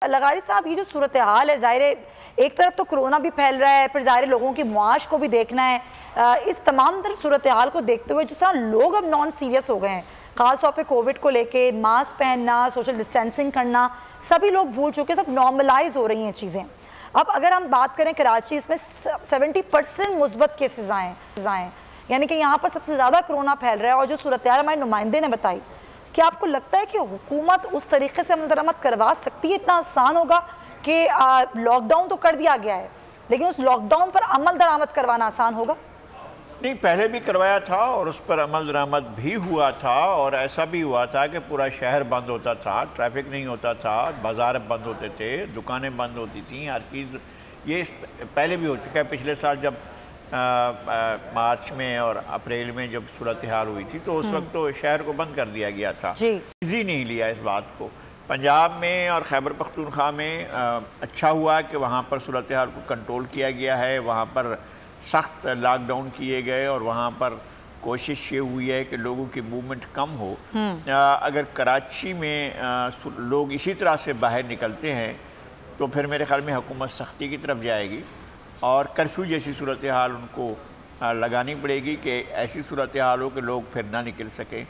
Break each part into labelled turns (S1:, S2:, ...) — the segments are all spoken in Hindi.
S1: लगारी साहब, ये जो सूरत हाल है, ज़ाहिर है एक तरफ तो कोरोना भी फैल रहा है, फिर ज़ाहिर लोगों की मुआश को भी देखना है। इस तमाम तरह सूरत हाल को देखते हुए जिस तरह लोग अब नॉन सीरियस हो गए हैं, ख़ास तौर पे कोविड को लेके, मास्क पहनना, सोशल डिस्टेंसिंग करना, सभी लोग भूल चुके हैं, सब नॉर्मलाइज हो रही हैं चीज़ें। अब अगर हम बात करें कराची, इसमें 70% मुस्बत केसेस आए, यानी कि यहाँ पर सबसे ज़्यादा कोरोना फैल रहा है। और जो सूरत हाल हमारे नुमाइंदे ने बताई, क्या आपको लगता है कि हुकूमत उस तरीके से अमल दरामद करवा सकती है? इतना आसान होगा कि लॉकडाउन तो कर दिया गया है, लेकिन उस लॉकडाउन पर अमल दरामद करवाना आसान होगा?
S2: नहीं, पहले भी करवाया था और उस पर अमल दरामद भी हुआ था, और ऐसा भी हुआ था कि पूरा शहर बंद होता था, ट्रैफिक नहीं होता था, बाज़ार बंद होते थे, दुकानें बंद होती थी, हर चीज़। ये पहले भी हो चुका है। पिछले साल जब मार्च में और अप्रैल में जब सूरत हाल हुई थी, तो उस वक्त तो शहर को बंद कर दिया गया था। इजी नहीं लिया इस बात को। पंजाब में और खैबर पख्तूनख्वा में अच्छा हुआ कि वहाँ पर सूरत हाल को कंट्रोल किया गया है, वहाँ पर सख्त लॉकडाउन किए गए, और वहाँ पर कोशिश ये हुई है कि लोगों की मूवमेंट कम हो। अगर कराची में लोग इसी तरह से बाहर निकलते हैं तो फिर मेरे ख्याल में हुकूमत सख्ती की तरफ जाएगी, और कर्फ्यू जैसी सूरत हाल उनको लगानी पड़ेगी कि ऐसी सूरत हाल हो कि लोग फिर ना निकल सकें।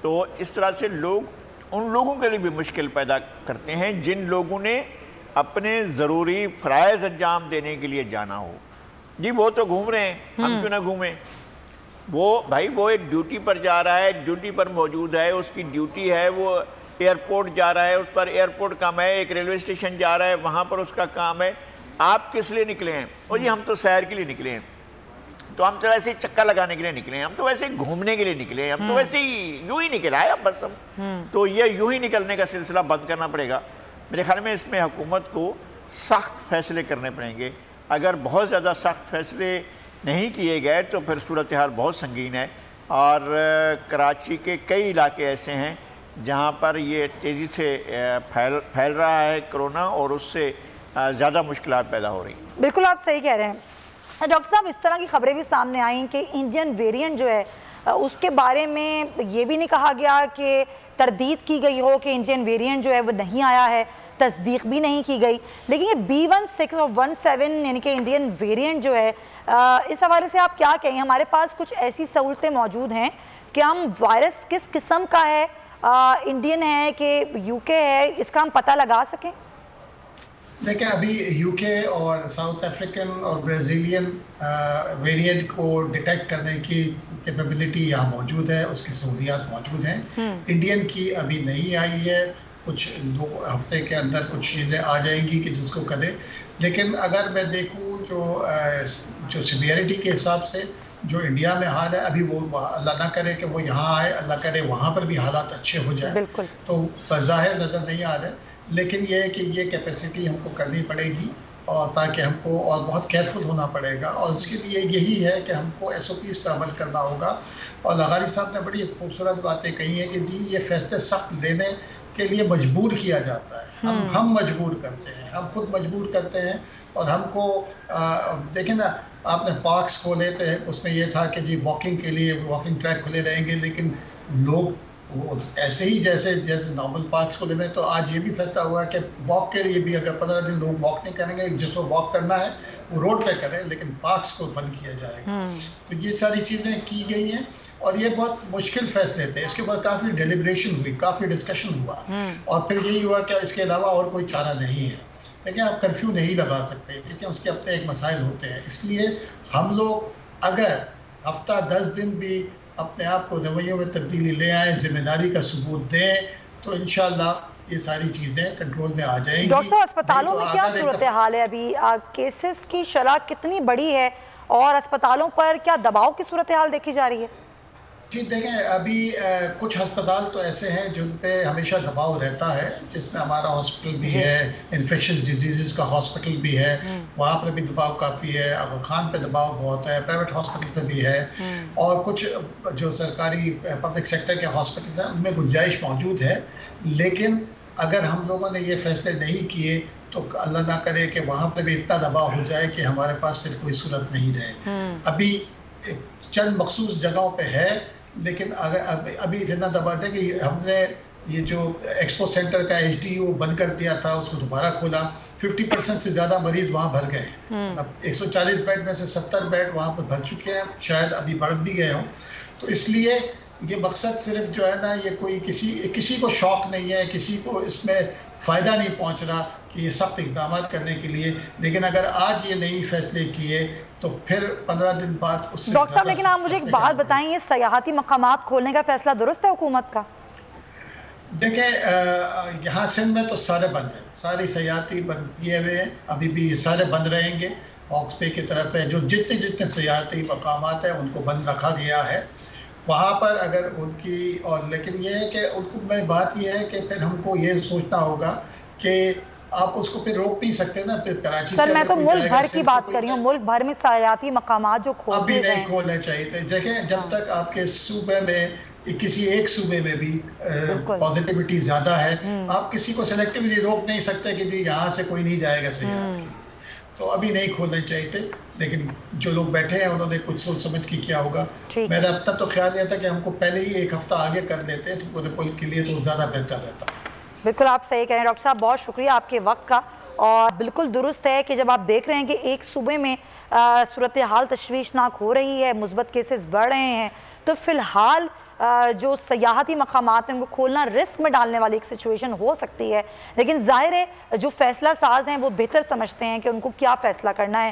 S2: तो इस तरह से लोग उन लोगों के लिए भी मुश्किल पैदा करते हैं जिन लोगों ने अपने ज़रूरी फ़राइज़ अंजाम देने के लिए जाना हो। जी वो तो घूम रहे हैं, हम क्यों ना घूमें? वो एक ड्यूटी पर जा रहा है, ड्यूटी पर मौजूद है, उसकी ड्यूटी है, वो एयरपोर्ट जा रहा है, उस पर एयरपोर्ट काम है, एक रेलवे स्टेशन जा रहा है, वहाँ पर उसका काम है। आप किस लिए निकले हैं? और जी हम तो सैर के लिए निकले हैं, तो हम तो वैसे ही चक्का लगाने के लिए निकले हैं, हम तो वैसे ही घूमने के लिए निकले हैं, हम तो वैसे ही यूं ही निकला है बस हम। तो ये यूं ही निकलने का सिलसिला बंद करना पड़ेगा। मेरे ख्याल में इसमें हुकूमत को सख्त फैसले करने पड़ेंगे। अगर बहुत ज़्यादा सख्त फैसले नहीं किए गए तो फिर सूरत हाल बहुत संगीन है, और कराची के कई इलाके ऐसे हैं जहाँ पर ये तेज़ी से फैल रहा है कोरोना, और उससे ज़्यादा मुश्किलात पैदा हो रही हैं।
S1: बिल्कुल आप सही कह रहे हैं डॉक्टर साहब। इस तरह की खबरें भी सामने आई कि इंडियन वेरिएंट जो है उसके बारे में ये भी नहीं कहा गया कि तरदीद की गई हो कि इंडियन वेरिएंट जो है वो नहीं आया है, तस्दीक भी नहीं की गई। लेकिन ये B16 और 17 यानी कि इंडियन वेरिएंट जो है, इस हवाले से आप क्या कहेंगे? हमारे पास कुछ ऐसी सहूलतें मौजूद हैं कि हम वायरस किस किस्म का है, इंडियन है कि यूके है, इसका हम पता लगा सकें?
S3: देखिए, अभी यूके और साउथ अफ्रीकन और ब्राज़ीलियन वेरिएंट को डिटेक्ट करने की कैपेबिलिटी यहाँ मौजूद है, उसकी सहूलियात मौजूद हैं। इंडियन की अभी नहीं आई है, कुछ 2 हफ्ते के अंदर कुछ चीज़ें आ जाएंगी कि जिसको करें। लेकिन अगर मैं देखूँ जो सीवियरिटी के हिसाब से जो इंडिया में हाल है अभी, वो अल्लाह ना करे कि वो यहाँ आए, अल्लाह करे वहाँ पर भी हालात अच्छे हो जाए, तो बज़ाहिर नज़र नहीं आ रहे। लेकिन ये है कि ये कैपेसिटी हमको करनी पड़ेगी, और ताकि हमको और बहुत केयरफुल होना पड़ेगा, और उसके लिए यही है कि हमको SOPs पर अमल करना होगा। और लगारी साहब ने बड़ी खूबसूरत बातें कही हैं कि जी ये फैसले सख्त लेने के लिए मजबूर किया जाता है। हम मजबूर करते हैं, हम खुद मजबूर करते हैं। और हमको देखें ना, आपने पार्क्स खोले थे, उसमें यह था कि जी वॉकिंग के लिए वॉकिंग ट्रैक खुले रहेंगे, लेकिन लोग वो ऐसे ही जैसे नॉर्मल पार्क्स खुले में। तो आज ये भी फैसला हुआ कि वॉक के लिए भी अगर 15 दिन लोग वॉक नहीं करेंगे, जिसको वॉक करना है वो रोड पे करें, लेकिन पार्क्स को बंद किया जाएगा। तो ये सारी चीज़ें की गई हैं, और ये बहुत मुश्किल फैसले थे। इसके ऊपर काफ़ी डेलिब्रेशन हुई, काफ़ी डिस्कशन हुआ, और फिर यही हुआ कि इसके अलावा और कोई चारा नहीं है। लेकिन आप कर्फ्यू नहीं लगा सकते, क्योंकि उसके अपने एक मसाइल होते हैं। इसलिए हम लोग अगर हफ्ता 10 दिन भी अपने आप को रवैयों में तब्दीली ले आए, जिम्मेदारी का सबूत दें, तो इंशाल्लाह ये सारी चीज़ें कंट्रोल में आ जाएंगी।
S1: डॉक्टर साहब, अस्पतालों में क्या सूरत हाल है अभी? केसेस की शरह कितनी बड़ी है, और अस्पतालों पर क्या दबाव की सूरत हाल देखी जा रही है?
S3: जी देखें, अभी कुछ अस्पताल तो ऐसे हैं जिन पे हमेशा दबाव रहता है, जिसमें हमारा हॉस्पिटल भी है, इन्फेक्शस डिजीज़ का हॉस्पिटल भी है, वहाँ पर भी दबाव काफ़ी है। अगर खान पे दबाव बहुत है, प्राइवेट हॉस्पिटल पे भी है, और कुछ जो सरकारी पब्लिक सेक्टर के हॉस्पिटल हैं उनमें गुंजाइश मौजूद है। लेकिन अगर हम लोगों ने ये फैसले नहीं किए तो अल्लाह ना करे कि वहाँ पर भी इतना दबाव हो जाए कि हमारे पास फिर कोई सूरत नहीं रहे। अभी चंद मखसूस जगहों पे है, लेकिन अगर अभी इतना दबा दें कि हमने ये जो एक्सपो सेंटर का HDO बंद कर दिया था उसको दोबारा खोला, 50% से ज़्यादा मरीज वहाँ भर गए हैं। मतलब 140 बेड में से 70 बेड वहाँ पर भर चुके हैं, शायद अभी बढ़ भी गए हों। तो इसलिए ये मकसद सिर्फ जो है ना, ये कोई किसी को शौक नहीं है, किसी को इसमें फ़ायदा नहीं पहुँच रहा कि ये सख्त इक़दाम करने के लिए। लेकिन अगर आज ये नई फैसले किए तो फिर 15 दिन बाद उससे
S1: डॉक्टर साहब, लेकिन आप मुझे एक बात बताएं, ये सयाहती मकामात खोलने का फैसला दुरुस्त है हुकूमत का?
S3: देखें, यहाँ सिंध में तो सारे बंद हैं, सारी सयाहती बंद किए हुए हैं, अभी भी ये सारे बंद रहेंगे। हॉक्स पे की तरफ है, जो जितने सयाहती मकामात हैं उनको बंद रखा गया है वहाँ पर। अगर उनकी और लेकिन ये है कि उनको में बात ये है कि फिर हमको ये सोचना होगा कि आप उसको फिर रोक नहीं सकते ना। फिर कराची
S1: सर, मैं तो मुल्क भर की बात कर रही हूँ, मुल्क भर में सयाहती मकामात जो खोल
S3: अभी नहीं खोलने चाहिए थे। देखें, जब तक आपके सूबे में किसी एक सूबे में भी पॉजिटिविटी ज़्यादा है, आप किसी को सेलेक्टिवली रोक नहीं सकते कि जी यहाँ से कोई नहीं जाएगा सयाहत के। तो अभी नहीं खोलने चाहिए थे, लेकिन जो लोग बैठे हैं उन्होंने कुछ सोच समझ के किया होगा। मेरा अब तक तो ख्याल यह था कि हमको पहले ही एक हफ्ता आगे कर लेते तो पूरे मुल्क के लिए तो ज़्यादा बेहतर रहता।
S1: बिल्कुल आप सही कह रहे हैं डॉक्टर साहब, बहुत शुक्रिया आपके वक्त का। और बिल्कुल दुरुस्त है कि जब आप देख रहे हैं कि एक सूबे में सूरत हाल तशवीशनाक हो रही है, मुस्बत केसेस बढ़ रहे हैं, तो फिलहाल जो सयाहती मकामात हैं उनको खोलना रिस्क में डालने वाली एक सिचुएशन हो सकती है। लेकिन जाहिर है जो फैसला साज हैं वो बेहतर समझते हैं कि उनको क्या फ़ैसला करना है।